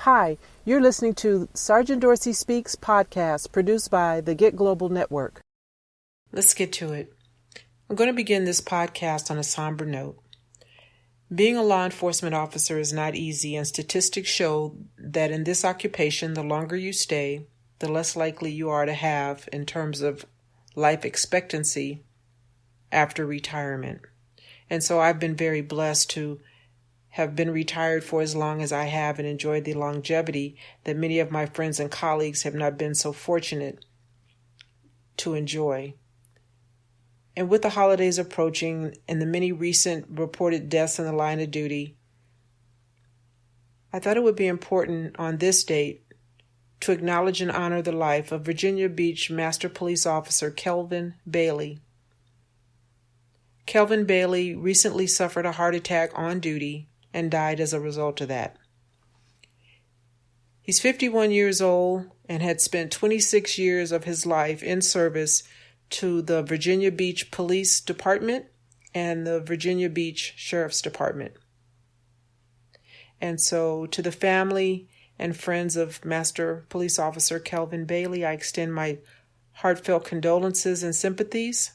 Hi, you're listening to Sergeant Dorsey Speaks podcast produced by the Get Global Network. Let's get to it. I'm going to begin this podcast on a somber note. Being a law enforcement officer is not easy, and statistics show that in this occupation, the longer you stay, the less likely you are to have in terms of life expectancy after retirement. And so I've been very blessed to have been retired for as long as I have and enjoyed the longevity that many of my friends and colleagues have not been so fortunate to enjoy. And with the holidays approaching and the many recent reported deaths in the line of duty, I thought it would be important on this date to acknowledge and honor the life of Virginia Beach Master Police Officer Kelvin Bailey. Kelvin Bailey recently suffered a heart attack on duty and died as a result of that. He's 51 years old and had spent 26 years of his life in service to the Virginia Beach Police Department and the Virginia Beach Sheriff's Department. And so to the family and friends of Master Police Officer Kelvin Bailey, I extend my heartfelt condolences and sympathies.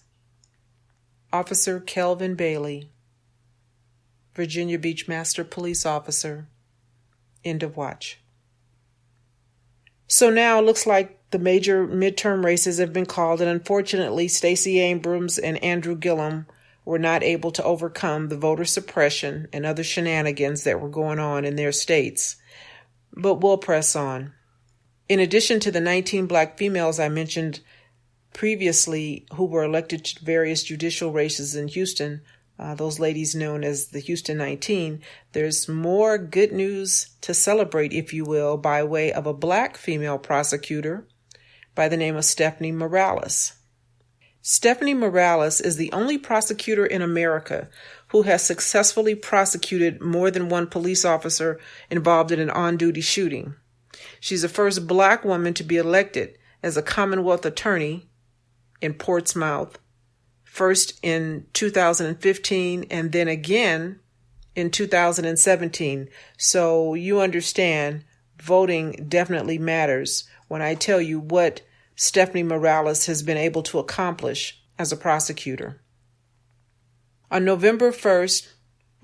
Officer Kelvin Bailey, Virginia Beach Master Police Officer, end of watch. So now it looks like the major midterm races have been called, and unfortunately Stacey Abrams and Andrew Gillum were not able to overcome the voter suppression and other shenanigans that were going on in their states. But we'll press on. In addition to the 19 black females I mentioned previously who were elected to various judicial races in Houston, those ladies known as the Houston 19, there's more good news to celebrate, if you will, by way of a black female prosecutor by the name of Stephanie Morales. Stephanie Morales is the only prosecutor in America who has successfully prosecuted more than one police officer involved in an on-duty shooting. She's the first black woman to be elected as a Commonwealth attorney in Portsmouth, first in 2015 and then again in 2017. So you understand, voting definitely matters when I tell you what Stephanie Morales has been able to accomplish as a prosecutor. On November 1st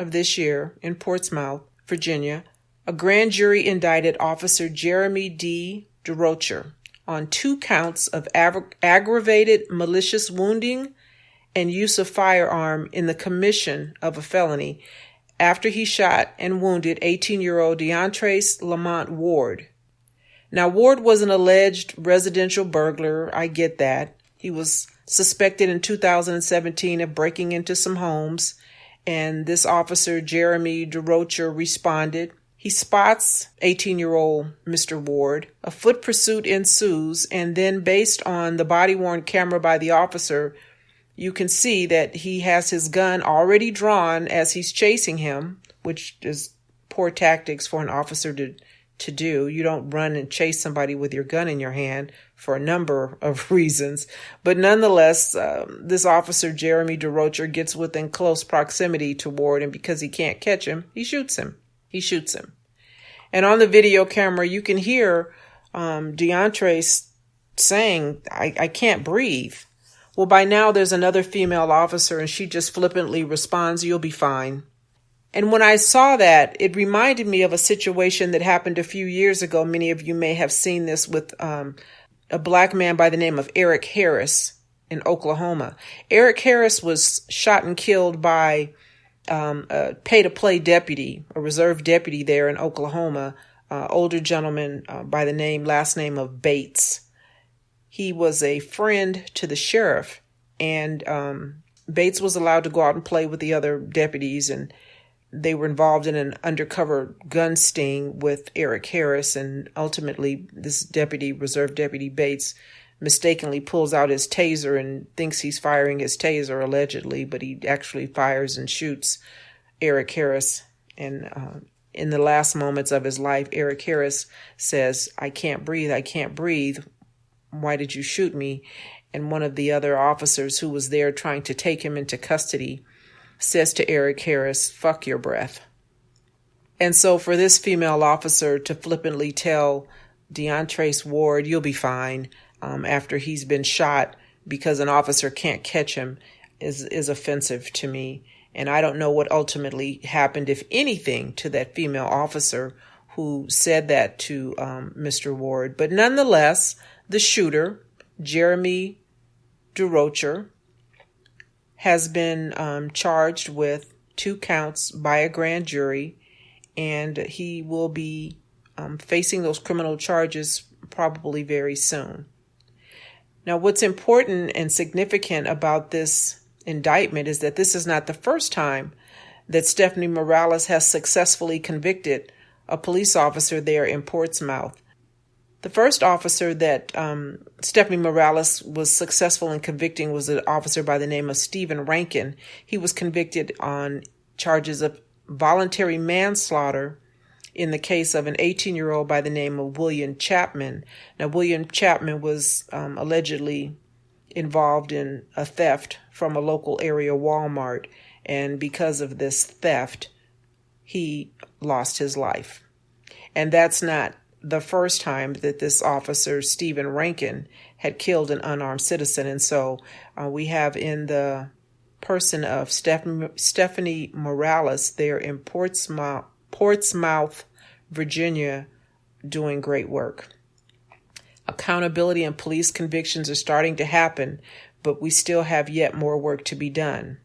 of this year in Portsmouth, Virginia, a grand jury indicted Officer Jeremy D. DeRocher on 2 counts of aggravated malicious wounding and use of firearm in the commission of a felony after he shot and wounded 18-year-old DeAntrace Lamont Ward. Now, Ward was an alleged residential burglar. I get that. He was suspected in 2017 of breaking into some homes, and this officer, Jeremy DeRocher, responded. He spots 18-year-old Mr. Ward. A foot pursuit ensues, and then based on the body-worn camera by the officer, you can see that he has his gun already drawn as he's chasing him, which is poor tactics for an officer to do. You don't run and chase somebody with your gun in your hand for a number of reasons. But nonetheless, this officer, Jeremy DeRocher, gets within close proximity to Ward, and because he can't catch him, he shoots him. And on the video camera, you can hear DeAntrace saying, I can't breathe. Well, by now there's another female officer, and she just flippantly responds, "You'll be fine." And when I saw that, it reminded me of a situation that happened a few years ago. Many of you may have seen this with a black man by the name of Eric Harris in Oklahoma. Eric Harris was shot and killed by a pay-to-play deputy, a reserve deputy there in Oklahoma, older gentleman by the last name of Bates. He was a friend to the sheriff, and Bates was allowed to go out and play with the other deputies, and they were involved in an undercover gun sting with Eric Harris, and ultimately this reserve deputy Bates, mistakenly pulls out his taser and thinks he's firing his taser, allegedly, but he actually fires and shoots Eric Harris. And in the last moments of his life, Eric Harris says, I can't breathe. Why did you shoot me? And one of the other officers who was there trying to take him into custody says to Eric Harris, fuck your breath. And so for this female officer to flippantly tell DeAndre Ward, you'll be fine, after he's been shot because an officer can't catch him is offensive to me. And I don't know what ultimately happened, if anything, to that female officer who said that to Mr. Ward. But nonetheless, the shooter, Jeremy DeRocher, has been charged with 2 counts by a grand jury, and he will be facing those criminal charges probably very soon. Now, what's important and significant about this indictment is that this is not the first time that Stephanie Morales has successfully convicted a police officer there in Portsmouth. The first officer that Stephanie Morales was successful in convicting was an officer by the name of Stephen Rankin. He was convicted on charges of voluntary manslaughter in the case of an 18-year-old by the name of William Chapman. Now, William Chapman was allegedly involved in a theft from a local area Walmart, and because of this theft, he lost his life. And that's not the first time that this officer, Stephen Rankin, had killed an unarmed citizen. And so we have in the person of Stephanie Morales there in Portsmouth, Virginia, doing great work. Accountability and police convictions are starting to happen, but we still have yet more work to be done.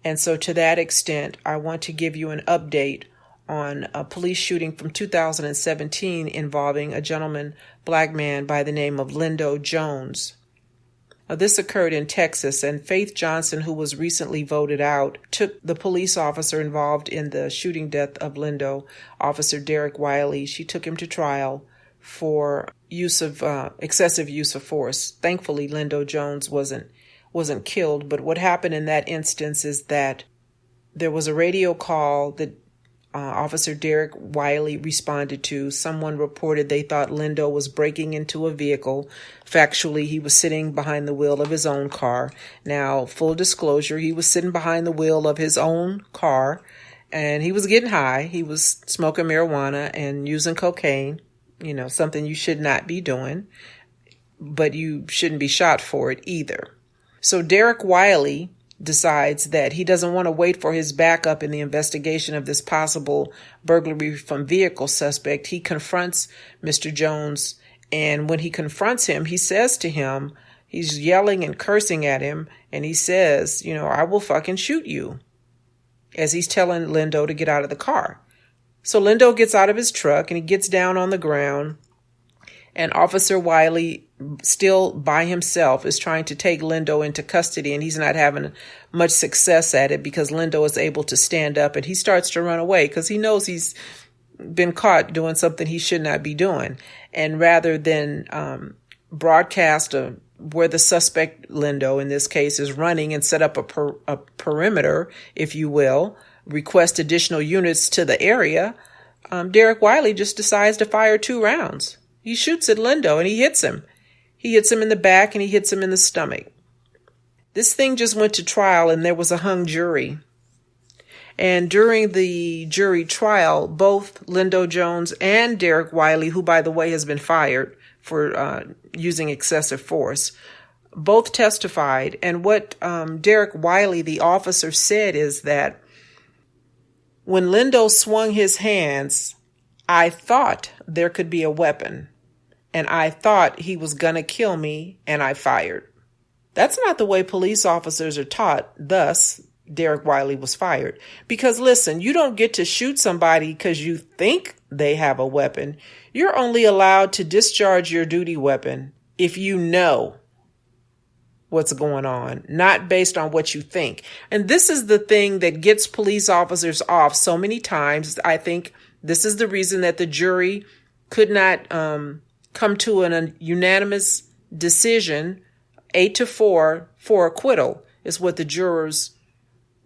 And so to that extent, I want to give you an update on a police shooting from 2017 involving a black man by the name of Lyndo Jones. This occurred in Texas, and Faith Johnson, who was recently voted out, took the police officer involved in the shooting death of Lyndo, Officer Derek Wiley. She took him to trial for excessive use of force. Thankfully, Lyndo Jones wasn't killed, but what happened in that instance is that there was a radio call that Officer Derek Wiley responded to. Someone reported they thought Lyndo was breaking into a vehicle. Factually, he was sitting behind the wheel of his own car. Now, full disclosure, he was sitting behind the wheel of his own car, and he was getting high. He was smoking marijuana and using cocaine, something you should not be doing, but you shouldn't be shot for it either. So Derek Wiley decides that he doesn't want to wait for his backup in the investigation of this possible burglary from vehicle suspect. He confronts Mr. Jones, and when he confronts him, he says to him, he's yelling and cursing at him, and he says, I will fucking shoot you, as he's telling Lyndo to get out of the car. So Lyndo gets out of his truck and he gets down on the ground, and Officer Wiley, still by himself, is trying to take Lyndo into custody, and he's not having much success at it because Lyndo is able to stand up, and he starts to run away because he knows he's been caught doing something he should not be doing. And rather than broadcast where the suspect, Lyndo in this case, is running and set up a perimeter, if you will, request additional units to the area, Derek Wiley just decides to fire 2 rounds. He shoots at Lyndo and he hits him. He hits him in the back and he hits him in the stomach. This thing just went to trial, and there was a hung jury. And during the jury trial, both Lyndo Jones and Derek Wiley, who, by the way, has been fired for using excessive force, both testified. And what Derek Wiley, the officer, said is that when Lyndo swung his hands, I thought there could be a weapon, and I thought he was going to kill me, and I fired. That's not the way police officers are taught. Thus, Derek Wiley was fired. Because listen, you don't get to shoot somebody because you think they have a weapon. You're only allowed to discharge your duty weapon if you know what's going on, not based on what you think. And this is the thing that gets police officers off so many times. I think this is the reason that the jury could not come to a unanimous decision, 8-4 for acquittal, is what the jurors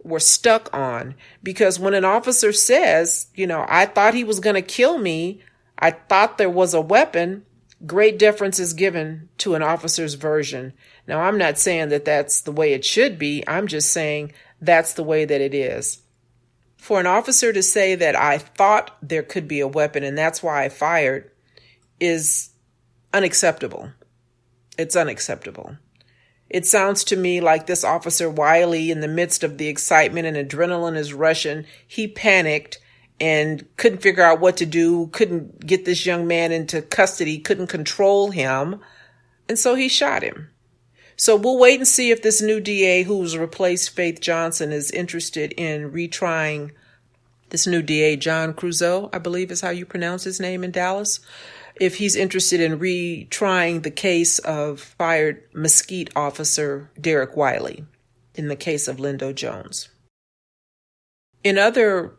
were stuck on. Because when an officer says, I thought he was going to kill me, I thought there was a weapon, great deference is given to an officer's version. Now, I'm not saying that that's the way it should be. I'm just saying that's the way that it is. For an officer to say that I thought there could be a weapon and that's why I fired is unacceptable. It's unacceptable. It sounds to me like this Officer Wiley, in the midst of the excitement and adrenaline is rushing, he panicked and couldn't figure out what to do, couldn't get this young man into custody, couldn't control him, and so he shot him. So we'll wait and see if this new DA who's replaced Faith Johnson is interested in retrying this new DA, John Creuzot, I believe is how you pronounce his name in Dallas, if he's interested in retrying the case of fired Mesquite officer Derek Wiley in the case of Lyndo Jones. In other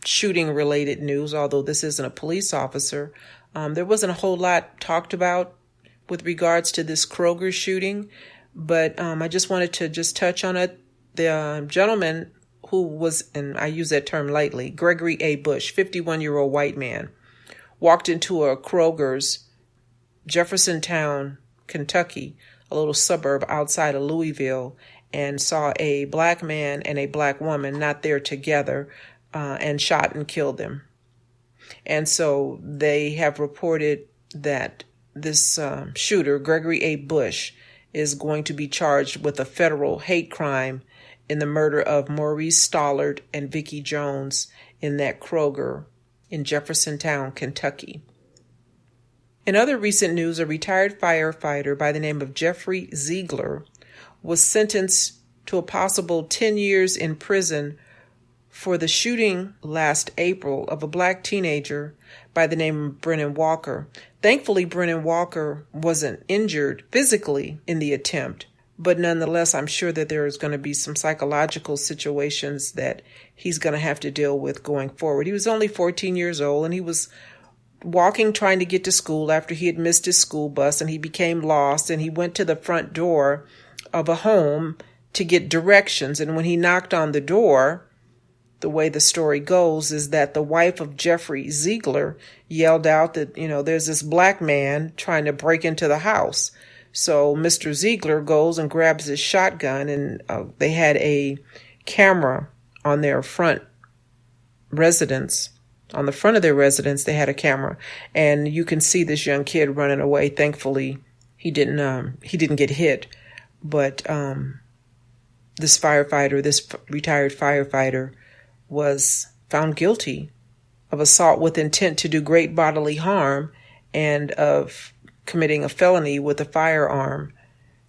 shooting-related news, although this isn't a police officer, there wasn't a whole lot talked about with regards to this Kroger shooting, but I just wanted to just touch on it. The gentleman who was, and I use that term lightly, Gregory A. Bush, 51-year-old white man, walked into a Kroger's, Jeffersontown, Kentucky, a little suburb outside of Louisville, and saw a black man and a black woman not there together, and shot and killed them. And so they have reported that this shooter, Gregory A. Bush, is going to be charged with a federal hate crime in the murder of Maurice Stollard and Vicki Jones in that Kroger in Jeffersontown, Kentucky. In other recent news, a retired firefighter by the name of Jeffrey Ziegler was sentenced to a possible 10 years in prison for the shooting last April of a black teenager by the name of Brennan Walker. Thankfully, Brennan Walker wasn't injured physically in the attempt, but nonetheless, I'm sure that there is going to be some psychological situations that he's going to have to deal with going forward. He was only 14 years old, and he was walking, trying to get to school after he had missed his school bus, and he became lost, and he went to the front door of a home to get directions. And when he knocked on the door, the way the story goes is that the wife of Jeffrey Ziegler yelled out that, there's this black man trying to break into the house. So Mr. Ziegler goes and grabs his shotgun, and they had a camera on their front residence. On the front of their residence, they had a camera, and you can see this young kid running away. Thankfully, he didn't get hit, but this retired firefighter, was found guilty of assault with intent to do great bodily harm and of committing a felony with a firearm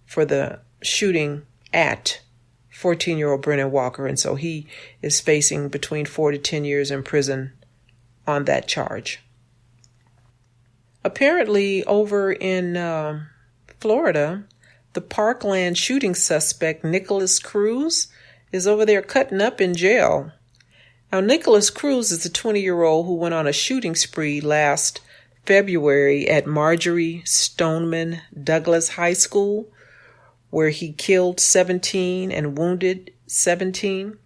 for the shooting at 14-year-old Brennan Walker. And so he is facing between 4 to 10 years in prison on that charge. Apparently, over in Florida, the Parkland shooting suspect, Nicholas Cruz, is over there cutting up in jail. Now, Nicholas Cruz is a 20-year-old who went on a shooting spree last February at Marjorie Stoneman Douglas High School, where he killed 17 and wounded 17.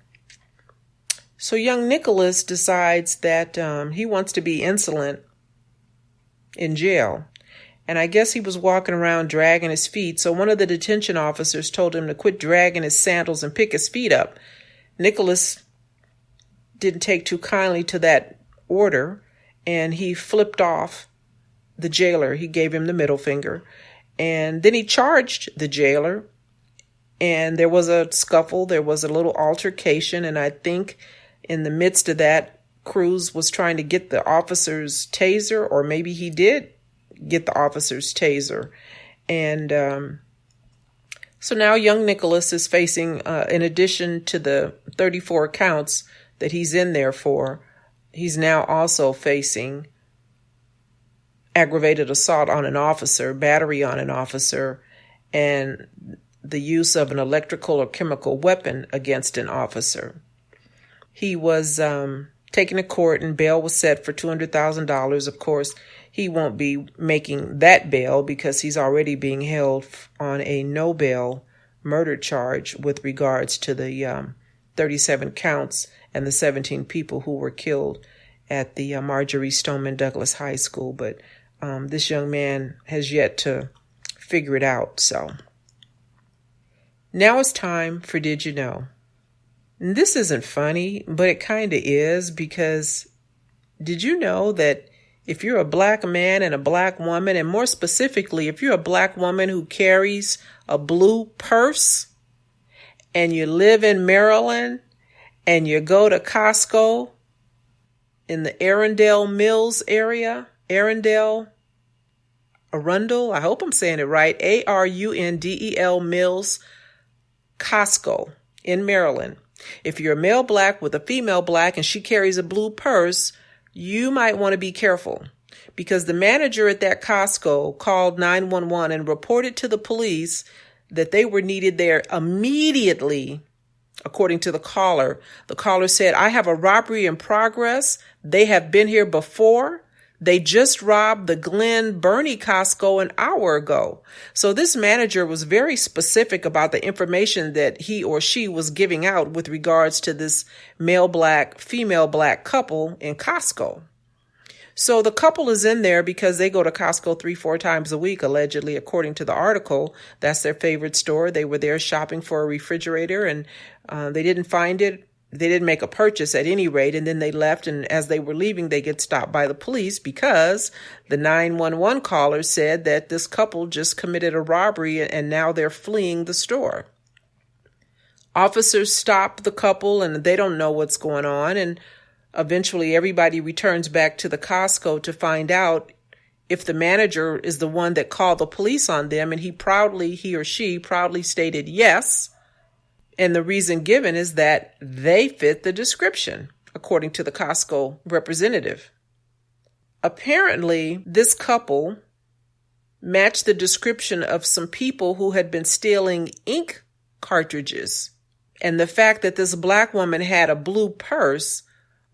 So young Nicholas decides that he wants to be insolent in jail. And I guess he was walking around dragging his feet. So one of the detention officers told him to quit dragging his sandals and pick his feet up. Nicholas didn't take too kindly to that order, and he flipped off the jailer. He gave him the middle finger, and then he charged the jailer, and there was a scuffle. There was a little altercation, and I think in the midst of that, Cruz was trying to get the officer's taser, or maybe he did get the officer's taser. And so now young Nicholas is facing, in addition to the 34 counts that he's in there for, he's now also facing aggravated assault on an officer, battery on an officer, and the use of an electrical or chemical weapon against an officer. He was taken to court, and bail was set for $200,000. Of course, he won't be making that bail because he's already being held on a no bail murder charge with regards to the 37 counts and the 17 people who were killed at the Marjorie Stoneman Douglas High School. But this young man has yet to figure it out. So now it's time for Did You Know? And this isn't funny, but it kind of is, because did you know that if you're a black man and a black woman, and more specifically, if you're a black woman who carries a blue purse and you live in Maryland and you go to Costco in the Arundel Mills area, Arundel, I hope I'm saying it right, Arundel Mills, Costco in Maryland. If you're a male black with a female black and she carries a blue purse, you might want to be careful, because the manager at that Costco called 911 and reported to the police that they were needed there immediately. According to the caller said, "I have a robbery in progress. They have been here before. They just robbed the Glen Burnie Costco an hour ago." So this manager was very specific about the information that he or she was giving out with regards to this male black, female black couple in Costco. So the couple is in there because they go to Costco 3-4 times a week, allegedly, according to the article. That's their favorite store. They were there shopping for a refrigerator, and they didn't find it. They didn't make a purchase at any rate, and then they left, and as they were leaving, they get stopped by the police because the 911 caller said that this couple just committed a robbery and now they're fleeing the store. Officers stop the couple, and they don't know what's going on, and eventually everybody returns back to the Costco to find out if the manager is the one that called the police on them, and he or she proudly stated yes. And the reason given is that they fit the description, according to the Costco representative. Apparently, this couple matched the description of some people who had been stealing ink cartridges. And the fact that this black woman had a blue purse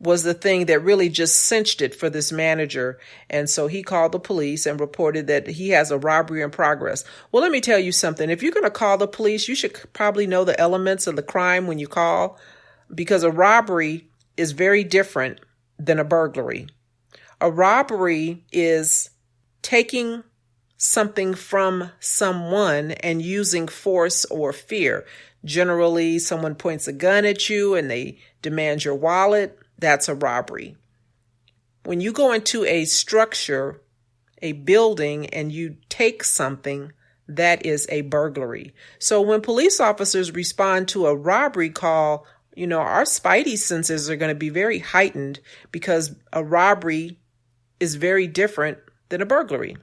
was the thing that really just cinched it for this manager. And so he called the police and reported that he has a robbery in progress. Well, let me tell you something. If you're going to call the police, you should probably know the elements of the crime when you call, because a robbery is very different than a burglary. A robbery is taking something from someone and using force or fear. Generally, someone points a gun at you and they demand your wallet. That's a robbery. When you go into a structure, a building, and you take something, that is a burglary. So when police officers respond to a robbery call, our spidey senses are going to be very heightened, because a robbery is very different than a burglary.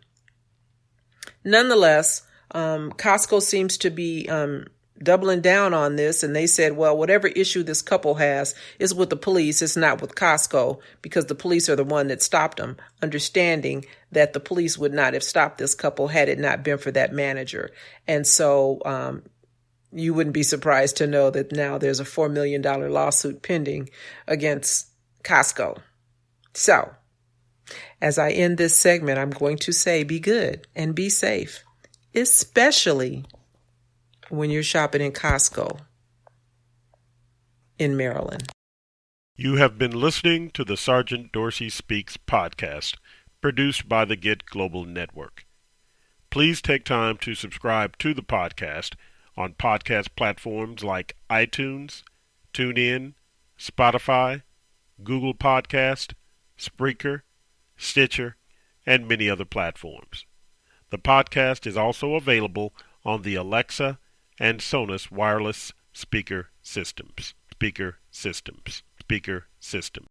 Nonetheless, Costco seems to be doubling down on this, and they said, well, whatever issue this couple has is with the police. It's not with Costco, because the police are the one that stopped them, understanding that the police would not have stopped this couple had it not been for that manager. And so you wouldn't be surprised to know that now there's a $4 million lawsuit pending against Costco. So as I end this segment, I'm going to say be good and be safe, especially when you're shopping in Costco in Maryland. You have been listening to the Sergeant Dorsey Speaks podcast, produced by the Get Global Network. Please take time to subscribe to the podcast on podcast platforms like iTunes, TuneIn, Spotify, Google Podcast, Spreaker, Stitcher, and many other platforms. The podcast is also available on the Alexa and Sonos wireless speaker systems.